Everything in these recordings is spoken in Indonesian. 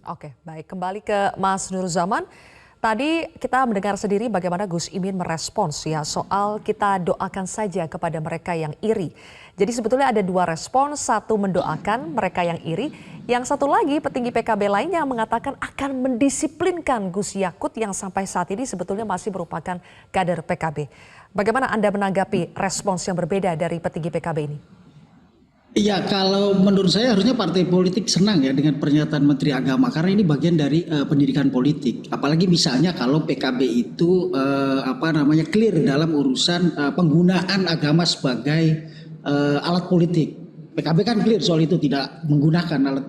Oke, baik. Kembali ke Mas Nur Zaman. Tadi kita mendengar sendiri bagaimana Gus Imin merespons ya soal kita doakan saja kepada mereka yang iri. Jadi sebetulnya ada dua respons, satu mendoakan mereka yang iri, yang satu lagi petinggi PKB lainnya mengatakan akan mendisiplinkan Gus Yakut yang sampai saat ini sebetulnya masih merupakan kader PKB. Bagaimana Anda menanggapi respons yang berbeda dari petinggi PKB ini? Iya, kalau menurut saya harusnya partai politik senang ya dengan pernyataan Menteri Agama karena ini bagian dari pendidikan politik. Apalagi misalnya kalau PKB itu clear dalam urusan penggunaan agama sebagai alat politik. PKB kan clear soal itu tidak menggunakan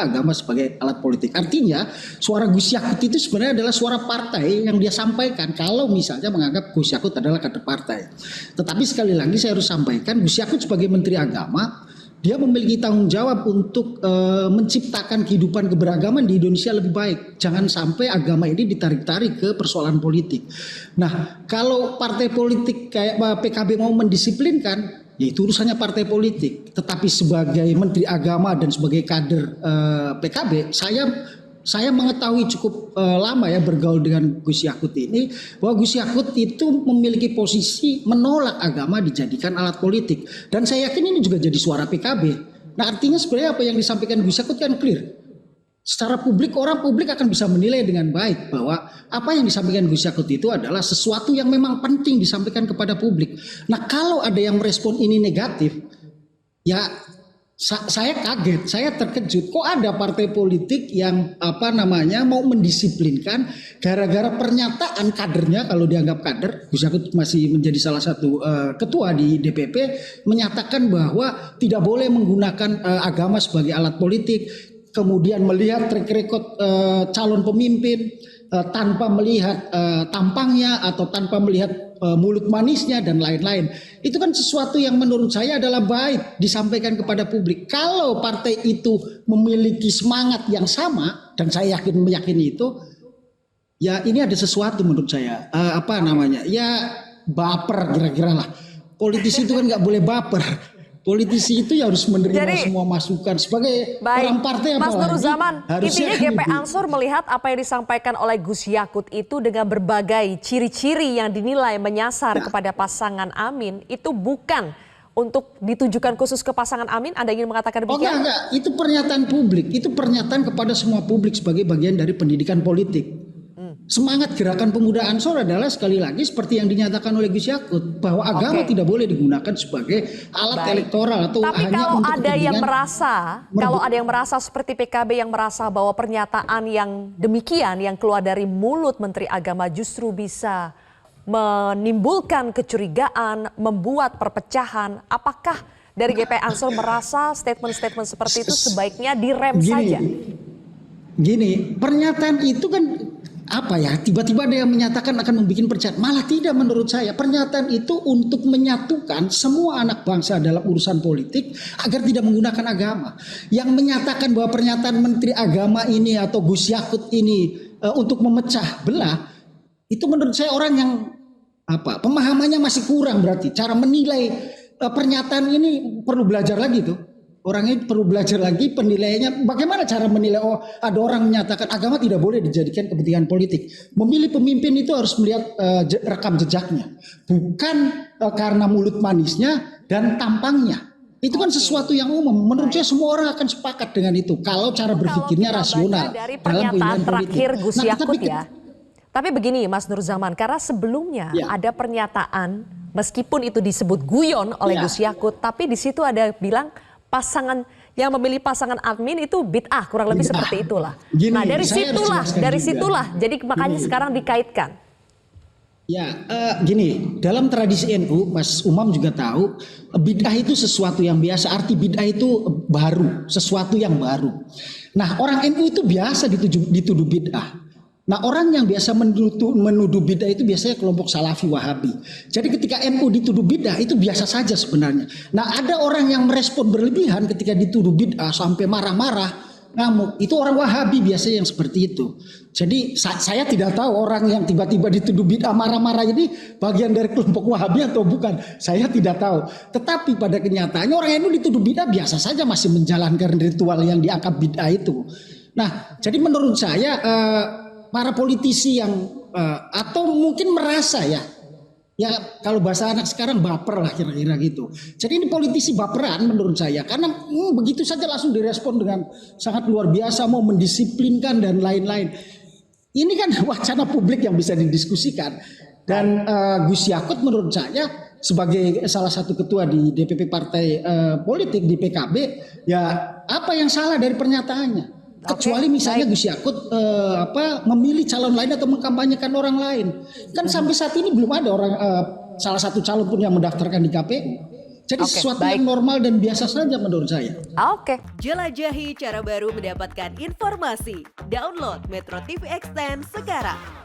agama sebagai alat politik. Artinya suara Gus Yakut itu sebenarnya adalah suara partai yang dia sampaikan kalau misalnya menganggap Gus Yakut adalah kader partai. Tetapi sekali lagi saya harus sampaikan Gus Yakut sebagai Menteri Agama dia memiliki tanggung jawab untuk menciptakan kehidupan keberagaman di Indonesia lebih baik. Jangan sampai agama ini ditarik-tarik ke persoalan politik. Nah, kalau partai politik kayak PKB mau mendisiplinkan, ya itu urusannya partai politik. Tetapi sebagai Menteri Agama dan sebagai kader PKB, saya mengetahui cukup lama ya bergaul dengan Gus Yakut ini bahwa Gus Yakut itu memiliki posisi menolak agama dijadikan alat politik dan saya yakin ini juga jadi suara PKB. Nah artinya sebenarnya apa yang disampaikan Gus Yakut kan clear. Secara publik orang publik akan bisa menilai dengan baik bahwa apa yang disampaikan Gus Yakut itu adalah sesuatu yang memang penting disampaikan kepada publik. Nah kalau ada yang merespon ini negatif ya saya kaget, saya terkejut kok ada partai politik yang mau mendisiplinkan gara-gara pernyataan kadernya kalau dianggap kader, Gus Yakut masih menjadi salah satu ketua di DPP menyatakan bahwa tidak boleh menggunakan agama sebagai alat politik, kemudian melihat track record calon pemimpin tanpa melihat tampangnya atau tanpa melihat mulut manisnya dan lain-lain. Itu kan sesuatu yang menurut saya adalah baik disampaikan kepada publik. Kalau partai itu memiliki semangat yang sama dan saya meyakini itu, ya ini ada sesuatu menurut saya ya baper kira-kira lah. Politisi itu kan nggak boleh baper. Politisi itu ya harus menerima semua masukan sebagai orang partai. Mas Nur Zaman, intinya GP Ansor melihat apa yang disampaikan oleh Gus Yakut itu dengan berbagai ciri-ciri yang dinilai menyasar kepada pasangan Amin itu bukan untuk ditujukan khusus ke pasangan Amin. Anda ingin mengatakan demikian? Enggak, itu pernyataan publik, itu pernyataan kepada semua publik sebagai bagian dari pendidikan politik. Semangat gerakan pemuda Ansor adalah sekali lagi seperti yang dinyatakan oleh Gus Yakut bahwa agama tidak boleh digunakan sebagai alat elektoral atau tapi hanya kalau untuk ada yang merasa seperti PKB yang merasa bahwa pernyataan yang demikian yang keluar dari mulut Menteri Agama justru bisa menimbulkan kecurigaan, membuat perpecahan, apakah dari GP Ansor merasa statement-statement seperti itu sebaiknya direm saja? Gini, pernyataan itu kan tiba-tiba ada yang menyatakan akan membuat percaya. Malah tidak menurut saya. Pernyataan itu untuk menyatukan semua anak bangsa dalam urusan politik agar tidak menggunakan agama. Yang menyatakan bahwa pernyataan Menteri Agama ini atau Gus Yakut ini untuk memecah belah, itu menurut saya orang yang pemahamannya masih kurang berarti. Cara menilai pernyataan ini perlu belajar lagi tuh. Orang itu perlu belajar lagi penilaiannya. Bagaimana cara menilai? Ada orang menyatakan agama tidak boleh dijadikan kepentingan politik. Memilih pemimpin itu harus melihat rekam jejaknya, bukan karena mulut manisnya dan tampangnya. Itu kan sesuatu yang umum. Menurut saya semua orang akan sepakat dengan itu. Kalau cara berpikirnya rasional. Dari pernyataan terakhir Gus Yakut ya. Tapi begini Mas Nur Zaman, karena sebelumnya ada pernyataan meskipun itu disebut guyon oleh Gus Yakut, tapi di situ ada bilang pasangan yang memilih pasangan admin itu bid'ah, kurang lebih seperti itulah. Nah dari situlah, jadi makanya sekarang dikaitkan. Ya, dalam tradisi NU, Mas Umam juga tahu, bid'ah itu sesuatu yang biasa. Arti bid'ah itu baru, sesuatu yang baru. Nah, orang NU itu biasa dituduh bid'ah. Nah, orang yang biasa menuduh bid'ah itu biasanya kelompok Salafi Wahabi. Jadi ketika NU dituduh bid'ah itu biasa saja sebenarnya. Nah, ada orang yang merespon berlebihan ketika dituduh bid'ah sampai marah-marah, ngamuk. Itu orang Wahabi biasanya yang seperti itu. Jadi saya tidak tahu orang yang tiba-tiba dituduh bid'ah marah-marah ini bagian dari kelompok Wahabi atau bukan. Saya tidak tahu. Tetapi pada kenyataannya orang NU dituduh bid'ah biasa saja masih menjalankan ritual yang dianggap bid'ah itu. Nah, jadi menurut saya para politisi yang atau mungkin merasa ya kalau bahasa anak sekarang baper lah kira-kira gitu. Jadi ini politisi baperan menurut saya karena begitu saja langsung direspon dengan sangat luar biasa mau mendisiplinkan dan lain-lain. Ini kan wacana publik yang bisa didiskusikan dan Gus Yakut menurut saya sebagai salah satu ketua di DPP partai politik di PKB ya apa yang salah dari pernyataannya? Kecuali misalnya Gus Yakut memilih calon lain atau mengkampanyekan orang lain. Kan sampai saat ini belum ada orang salah satu calon pun yang mendaftarkan di KPU. Jadi sesuatu yang normal dan biasa saja menurut saya. Jelajahi cara baru mendapatkan informasi. Download Metro TV Extend sekarang.